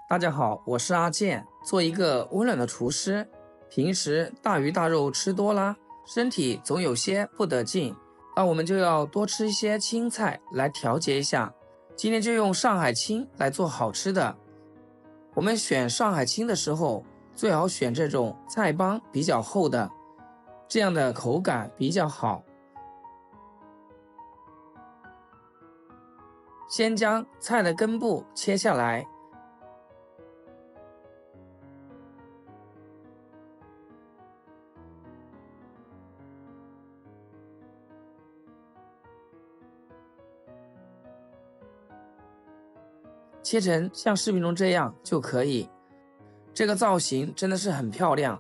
大家好，我是阿健，做一个温暖的厨师。平时大鱼大肉吃多了，身体总有些不得劲，那我们就要多吃一些青菜来调节一下。今天就用上海青来做好吃的。我们选上海青的时候，最好选这种菜帮比较厚的，这样的口感比较好。先将菜的根部切下来，切成像视频中这样就可以。这个造型真的是很漂亮，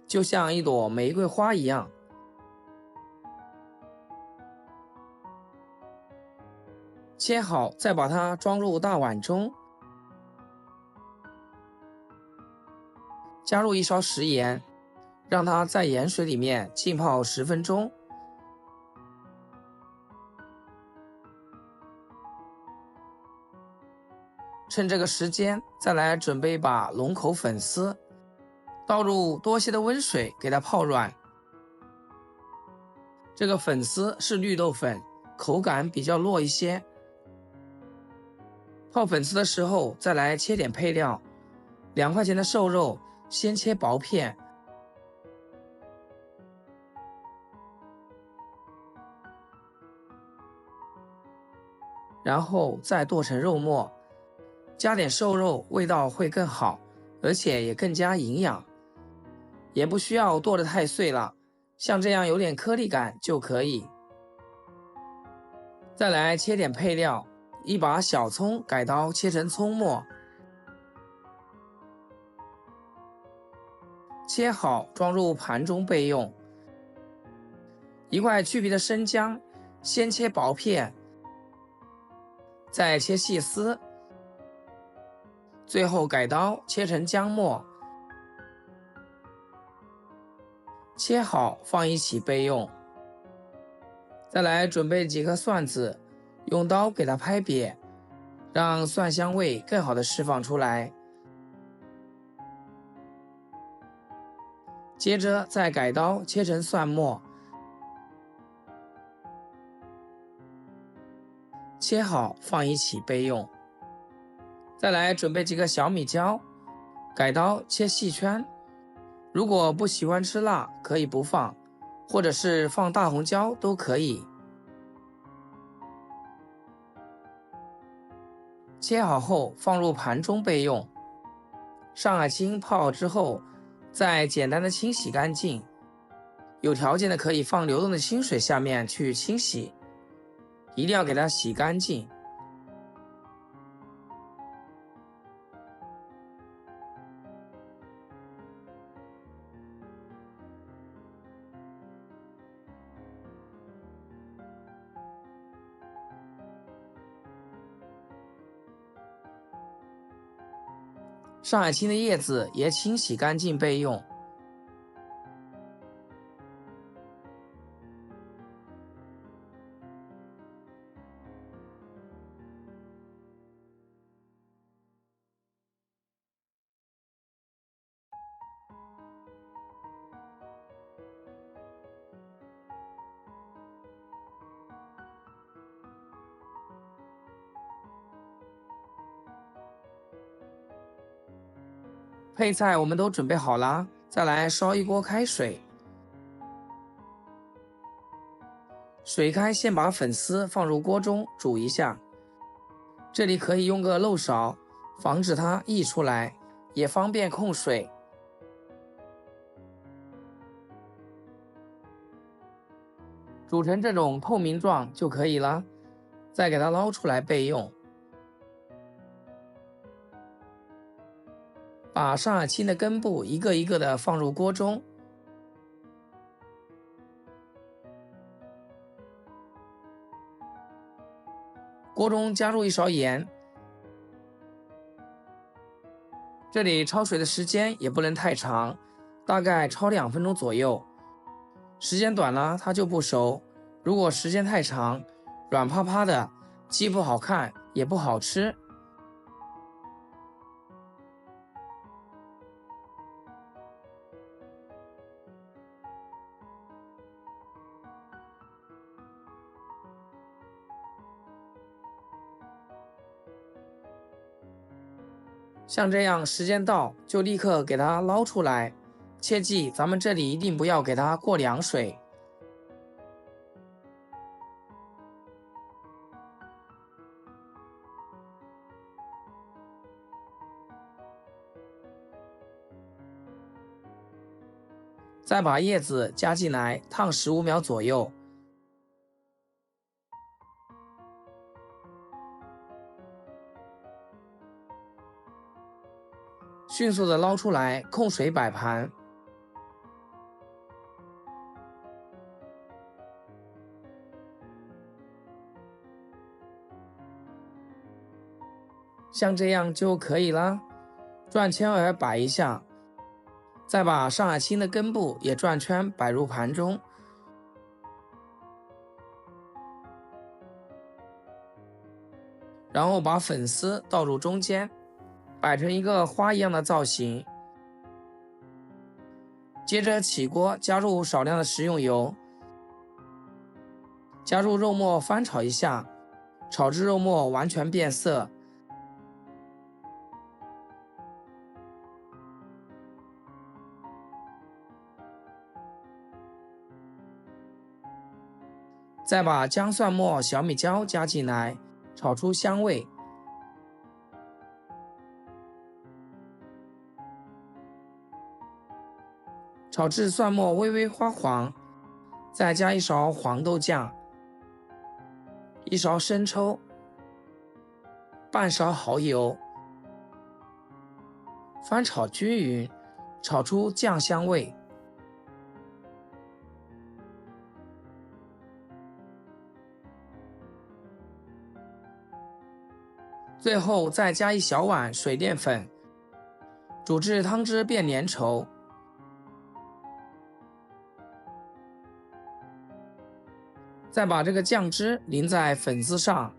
就像一朵玫瑰花一样。切好，再把它装入大碗中，加入一勺食盐，让它在盐水里面浸泡10分钟。趁这个时间，再来准备一把龙口粉丝，倒入多些的温水给它泡软。这个粉丝是绿豆粉，口感比较糯一些。泡粉丝的时候再来切点配料，2块钱的瘦肉先切薄片，然后再剁成肉末，加点瘦肉味道会更好，而且也更加营养。也不需要剁得太碎了，像这样有点颗粒感就可以。再来切点配料，一把小葱改刀切成葱末，切好装入盘中备用。1块去皮的生姜，先切薄片，再切细丝，最后改刀切成姜末，切好放一起备用。再来准备几颗蒜子，用刀给它拍瘪，让蒜香味更好的释放出来。接着再改刀切成蒜末，切好放一起备用。再来准备几个小米椒，改刀切细圈。如果不喜欢吃辣，可以不放，或者是放大红椒都可以。切好后放入盘中备用。上海青泡好之后，再简单的清洗干净，有条件的可以放流动的清水下面去清洗，一定要给它洗干净。上海青的叶子也清洗干净备用。配菜我们都准备好了，再来烧一锅开水。水开，先把粉丝放入锅中煮一下。这里可以用个漏勺，防止它溢出来，也方便控水。煮成这种透明状就可以了，再给它捞出来备用。把上海青的根部一个一个的放入锅中，锅中加入一勺盐。这里焯水的时间也不能太长，大概焯2分钟左右。时间短了它就不熟，如果时间太长，软趴趴的，既不好看也不好吃。像这样时间到就立刻给它捞出来，切记咱们这里一定不要给它过凉水。再把叶子加进来，烫15秒左右。迅速的捞出来，控水摆盘。像这样就可以了。转圈儿摆一下，再把上海青的根部也转圈摆入盘中。然后把粉丝倒入中间，摆成一个花一样的造型。接着起锅，加入少量的食用油，加入肉末翻炒一下，炒至肉末完全变色。再把姜蒜末、小米椒加进来，炒出香味。炒至蒜末微微花黄，再加一勺黄豆酱，一勺生抽，半勺蚝油，翻炒均匀，炒出酱香味。最后再加一小碗水淀粉，煮至汤汁变粘稠。再把这个酱汁淋在粉丝上。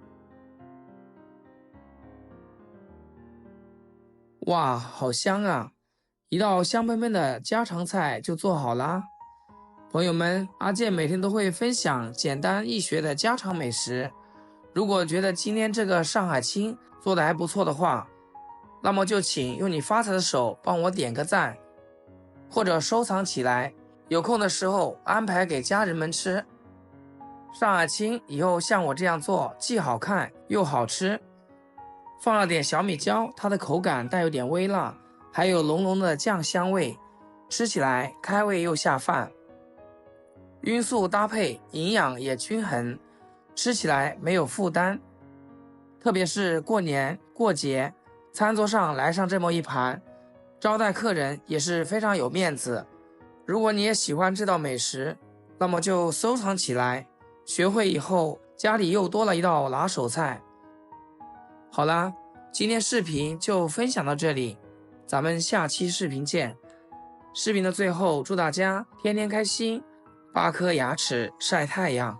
哇，好香啊！一道香喷喷的家常菜就做好啦。朋友们，阿健每天都会分享简单易学的家常美食。如果觉得今天这个上海青做的还不错的话，那么就请用你发财的手帮我点个赞，或者收藏起来，有空的时候安排给家人们吃。上海青以后像我这样做，既好看又好吃。放了点小米椒，它的口感带有点微辣，还有浓浓的酱香味，吃起来开胃又下饭。罂粟搭配，营养也均衡，吃起来没有负担。特别是过年过节，餐桌上来上这么一盘，招待客人也是非常有面子。如果你也喜欢这道美食，那么就收藏起来，学会以后家里又多了一道拿手菜。好啦，今天视频就分享到这里，咱们下期视频见。视频的最后，祝大家天天开心，8颗牙齿晒太阳。